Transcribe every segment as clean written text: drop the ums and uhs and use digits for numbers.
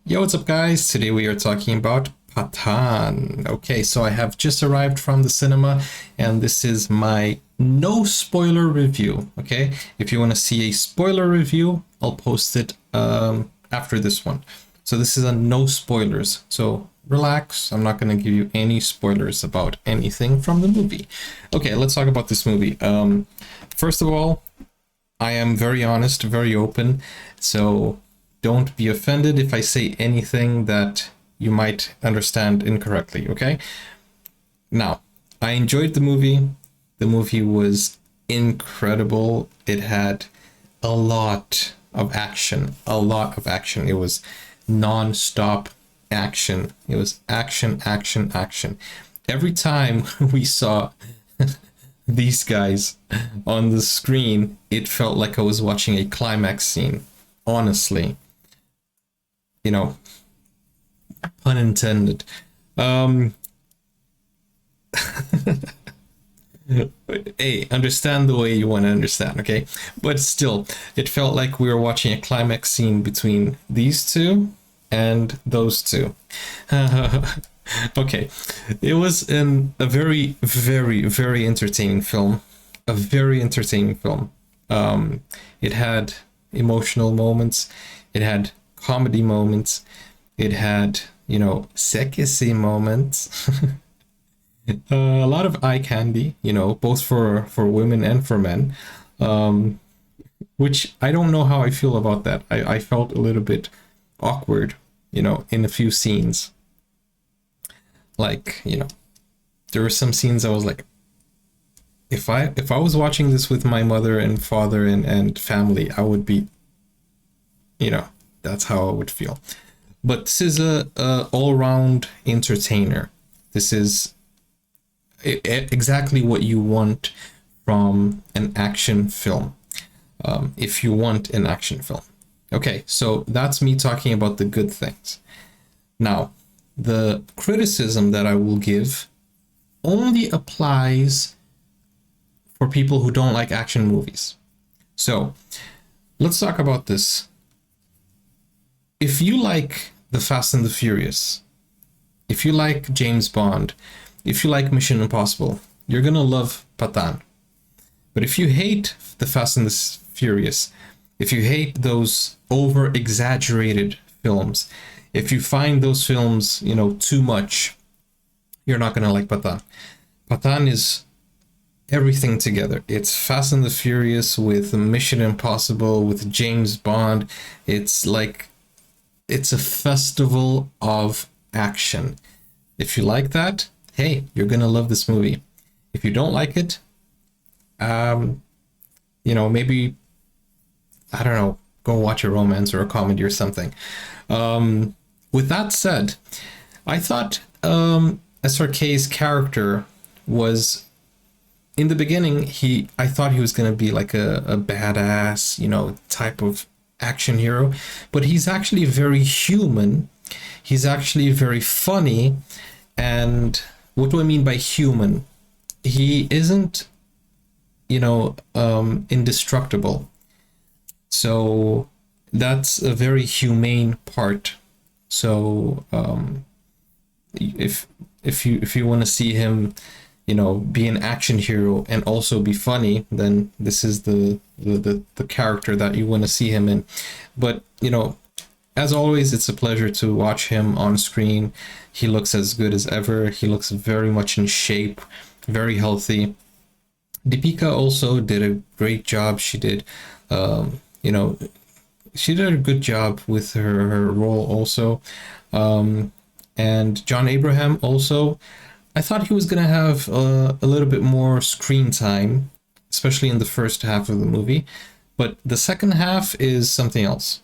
Yo, what's up, guys? Today we are talking about Pathan. Okay, so I have just arrived from the cinema, and this is my no spoiler review. Okay, if you want to see a spoiler review, I'll post it after this one. So this is a no spoilers. So relax. I'm not going to give you any spoilers about anything from the movie. Okay, let's talk about this movie. First of all, I am very honest, very open. So don't be offended if I say anything that you might understand incorrectly, okay? Now, I enjoyed the movie. The movie was incredible. It had a lot of action, a lot of action. It was non-stop action. It was action, action, action. Every time we saw these guys on the screen, it felt like I was watching a climax scene, honestly. You know, pun intended. Hey, understand the way you want to understand, okay? But still, it felt like we were watching a climax scene between these two and those two. Okay, it was a very, very, very entertaining film. A very entertaining film. It had emotional moments. It had comedy moments. It had, sexy moments. A lot of eye candy, both for women and for men. Which I don't know how I feel about that. I felt a little bit awkward, in a few scenes. Like, there were some scenes I was like, if I was watching this with my mother and father and family, I would be, that's how I would feel. But this is a all-round entertainer. This is exactly what you want from an action film. If you want an action film. Okay, so that's me talking about the good things. Now, the criticism that I will give only applies for people who don't like action movies. So, let's talk about this. If you like The Fast and the Furious, if you like James Bond, if you like Mission Impossible, you're gonna love Pathan. But if you hate The Fast and the Furious, if you hate those over-exaggerated films, if you find those films, too much, you're not gonna like Pathan. Pathan is everything together. It's Fast and the Furious with Mission Impossible, with James Bond. It's a festival of action. If you like that, hey, you're gonna love this movie. If you don't like it, maybe, I don't know, go watch a romance or a comedy or something. With that said, I thought SRK's character was, in the beginning, I thought he was gonna be like a badass, type of action hero, but he's actually very human. He's actually very funny. And what do I mean by human? He isn't, indestructible. So that's a very humane part. So if you want to see him, be an action hero and also be funny, then this is the character that you want to see him in. But as always, it's a pleasure to watch him on screen. He looks as good as ever. He looks very much in shape, very healthy. DEEPIKA also did a great job. She did, she did a good job with her role also. And John Abraham also, I thought he was going to have a little bit more screen time, especially in the first half of the movie. But the second half is something else.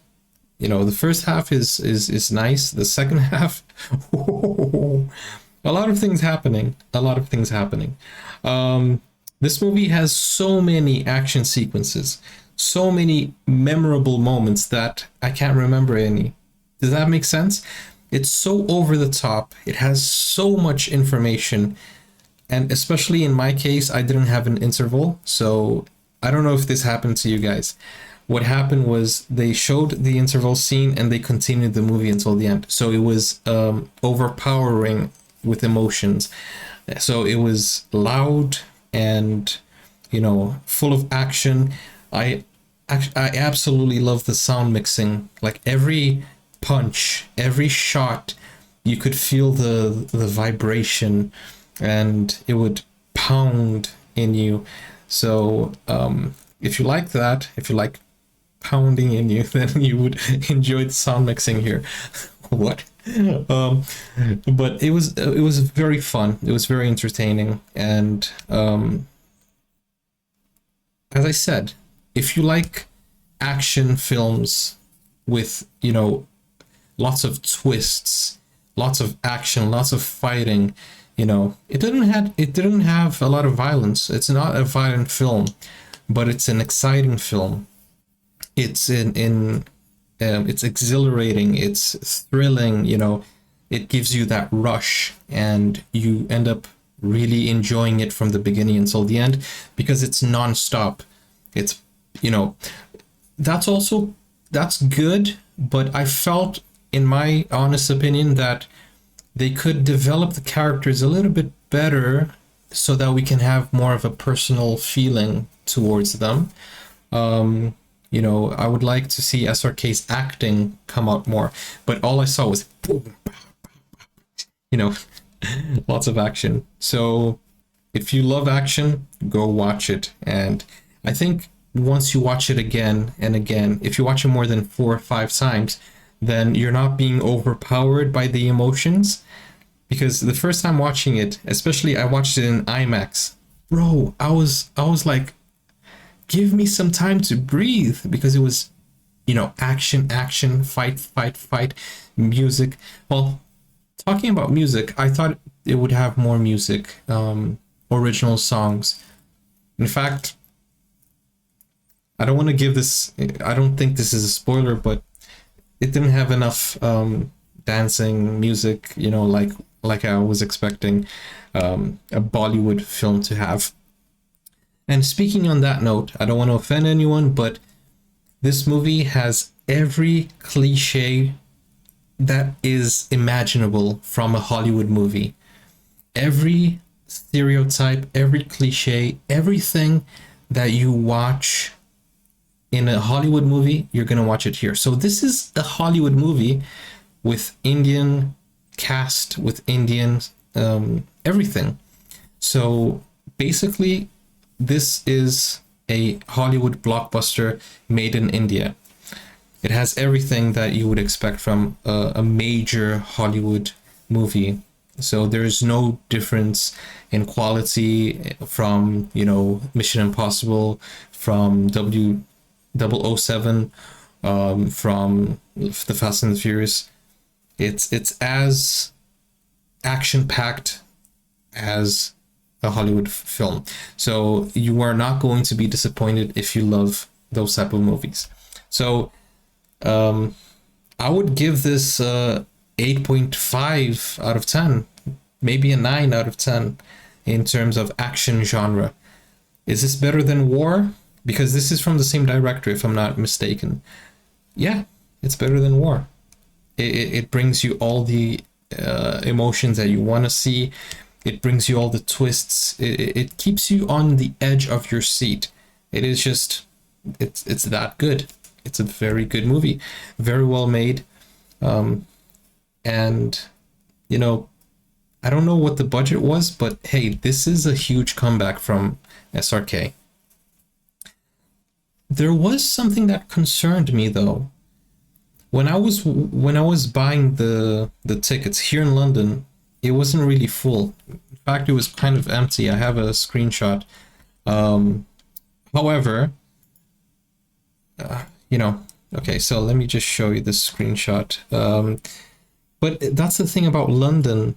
The first half is nice. The second half, a lot of things happening. A lot of things happening. This movie has so many action sequences, so many memorable moments that I can't remember any. Does that make sense? It's so over the top. It has so much information. And especially in my case, I didn't have an interval. So I don't know if this happened to you guys. what happened was they showed the interval scene and they continued the movie until the end. So it was overpowering with emotions. So it was loud and, you know, full of action. I absolutely love the sound mixing. Like every punch, every shot, you could feel the vibration, and it would pound in you. So if you like that, if you like pounding in you, then you would enjoy the sound mixing here. What? But it was very fun. It was very entertaining, and as I said, if you like action films with, you know, lots of twists, lots of action, lots of fighting, you know, it didn't have a lot of violence. It's not a violent film, but it's an exciting film. It's it's exhilarating, it's thrilling, you know, it gives you that rush, and you end up really enjoying it from the beginning until the end because it's non-stop. It's, you know, that's good, but I felt, in my honest opinion, that they could develop the characters a little bit better so that we can have more of a personal feeling towards them. You know, I would like to see SRK's acting come out more, but all I saw was boom, you know, lots of action. So if you love action, go watch it. And I think once you watch it again and again, if you watch it more than 4 or 5 times, then you're not being overpowered by the emotions. Because the first time watching it, especially I watched it in IMAX, bro, I was like, give me some time to breathe, because it was, you know, action, fight, music. Well, talking about music, I thought it would have more music, original songs. In fact, I don't want to give this, I don't think this is a spoiler, but it didn't have enough dancing music, you know, like I was expecting a Bollywood film to have. And speaking on that note, I don't want to offend anyone, but this movie has every cliche that is imaginable from a Hollywood movie. Every stereotype, every cliche, everything that you watch in a Hollywood movie, you're going to watch it here. So this is a Hollywood movie with Indian cast, with Indian everything. So basically, this is a Hollywood blockbuster made in India. It has everything that you would expect from a major Hollywood movie. So there's no difference in quality from, you know, Mission Impossible, from 007, from the Fast and the Furious. It's as action-packed as a Hollywood film. So you are not going to be disappointed if you love those type of movies. So I would give this 8.5 out of 10, maybe a 9 out of 10 in terms of action genre. Is this better than War? Because this is from the same director, if I'm not mistaken. Yeah, it's better than War. It brings you all the emotions that you want to see. It brings you all the twists. It keeps you on the edge of your seat. It is just, it's that good. It's a very good movie, very well made. And, you know, I don't know what the budget was, but hey, this is a huge comeback from SRK. There was something that concerned me though. When I was buying the tickets here in London, it wasn't really full. In fact, it was kind of empty. I have a screenshot. However, you know, okay, so let me just show you this screenshot. But that's the thing about London.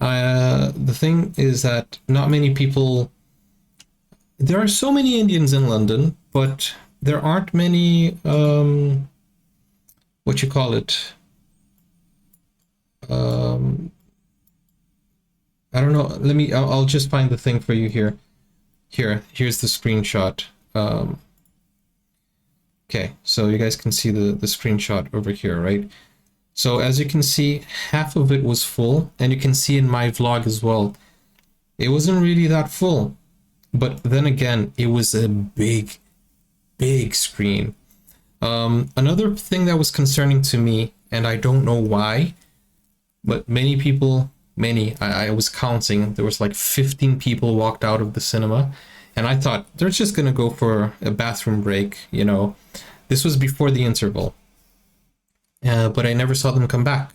The thing is that not many people. There are so many Indians in London, but there aren't many. What you call it? I don't know. I'll just find the thing for you here. Here's the screenshot. Okay, so you guys can see the screenshot over here, right? So as you can see, half of it was full, and you can see in my vlog as well, it wasn't really that full. But then again, it was a big, big screen. Another thing that was concerning to me, and I don't know why, but many people, I was counting, there was like 15 people walked out of the cinema, and I thought they're just gonna go for a bathroom break, you know. This was before the interval, but I never saw them come back.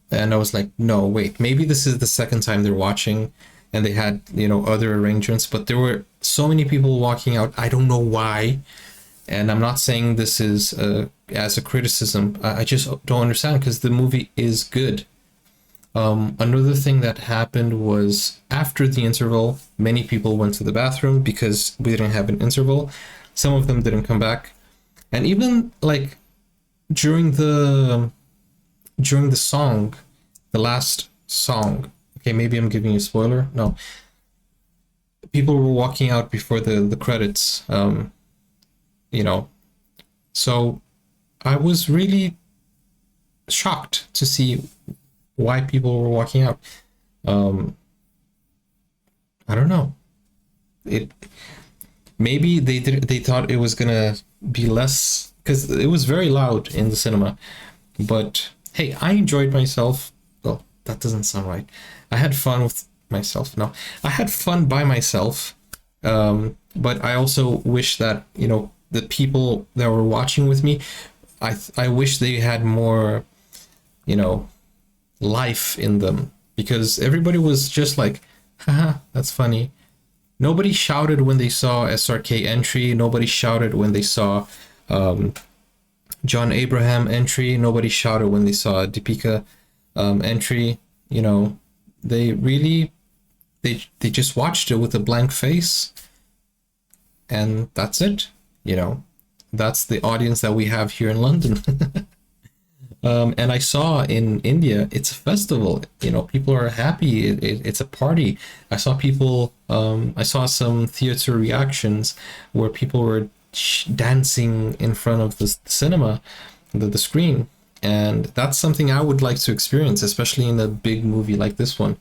And I was like, no, wait, maybe this is the second time they're watching and they had, you know, other arrangements, but there were so many people walking out. I don't know why. And I'm not saying this is as a criticism. I just don't understand, because the movie is good. Another thing that happened was after the interval, many people went to the bathroom because we didn't have an interval. Some of them didn't come back. And even like during the song, the last song, okay, maybe I'm giving you a spoiler. No, people were walking out before the credits, you know. So I was really shocked to see why people were walking out. I don't know. It maybe they thought it was gonna be less, because it was very loud in the cinema. But hey, I enjoyed myself. Well, that doesn't sound right. I had fun with myself. No, I had fun by myself. But I also wish that, you know, the people that were watching with me, I wish they had more, you know, life in them, because everybody was just like, haha, that's funny. Nobody shouted when they saw SRK entry. Nobody shouted when they saw John Abraham entry. Nobody shouted when they saw DEEPIKA entry. You know, they really, they just watched it with a blank face, and that's it. You know, that's the audience that we have here in London. And I saw in India, it's a festival. You know, people are happy. It's a party. I saw people. I saw some theater reactions where people were dancing in front of the cinema, the screen, and that's something I would like to experience, especially in a big movie like this one.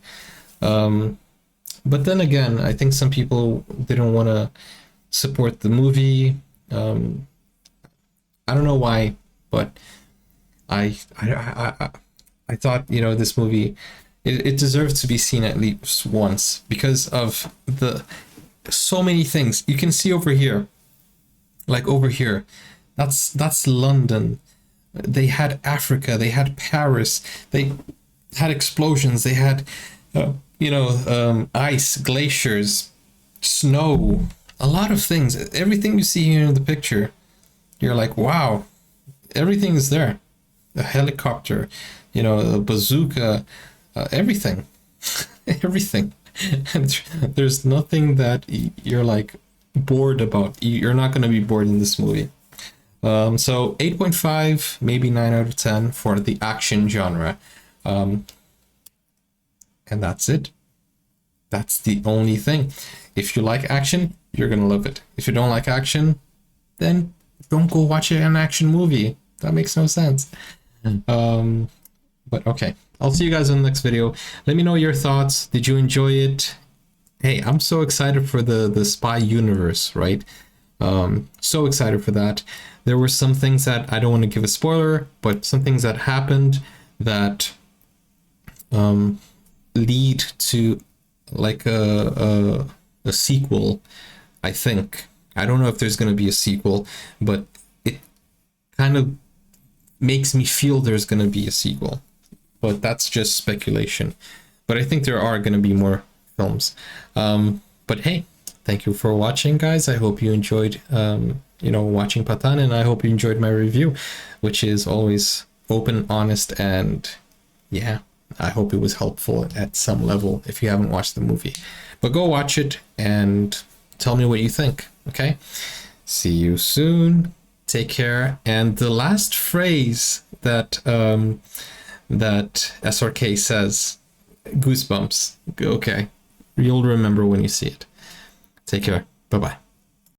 But then again, I think some people didn't want to support the movie. I don't know why, but I thought, you know, this movie, it deserves to be seen at least once because of the so many things you can see over here. Like over here, that's London. They had Africa, they had Paris, they had explosions, they had ice, glaciers, snow, a lot of things. Everything you see here in the picture, you're like, wow, everything is there. A helicopter, you know, a bazooka, everything. Everything. And there's nothing that you're like bored about. You're not going to be bored in this movie. So 8.5, maybe 9 out of 10 for the action genre. And that's it. That's the only thing. If you like action, you're going to love it. If you don't like action, then don't go watch an action movie. That makes no sense. But okay, I'll see you guys in the next video. Let me know your thoughts. Did you enjoy it? Hey, I'm so excited for the spy universe, right? So excited for that. There were some things that I don't want to give a spoiler, but some things that happened that lead to like a sequel, I think. I don't know if there's going to be a sequel, but it kind of makes me feel there's going to be a sequel, but that's just speculation. But I think there are going to be more films. But hey, thank you for watching, guys. I hope you enjoyed watching Pathan, and I hope you enjoyed my review, which is always open, honest, and yeah, I hope it was helpful at some level if you haven't watched the movie. But go watch it and tell me what you think. Okay, see you soon. Take care. And the last phrase that that SRK says, goosebumps. Okay, you'll remember when you see it. Take care. Bye bye.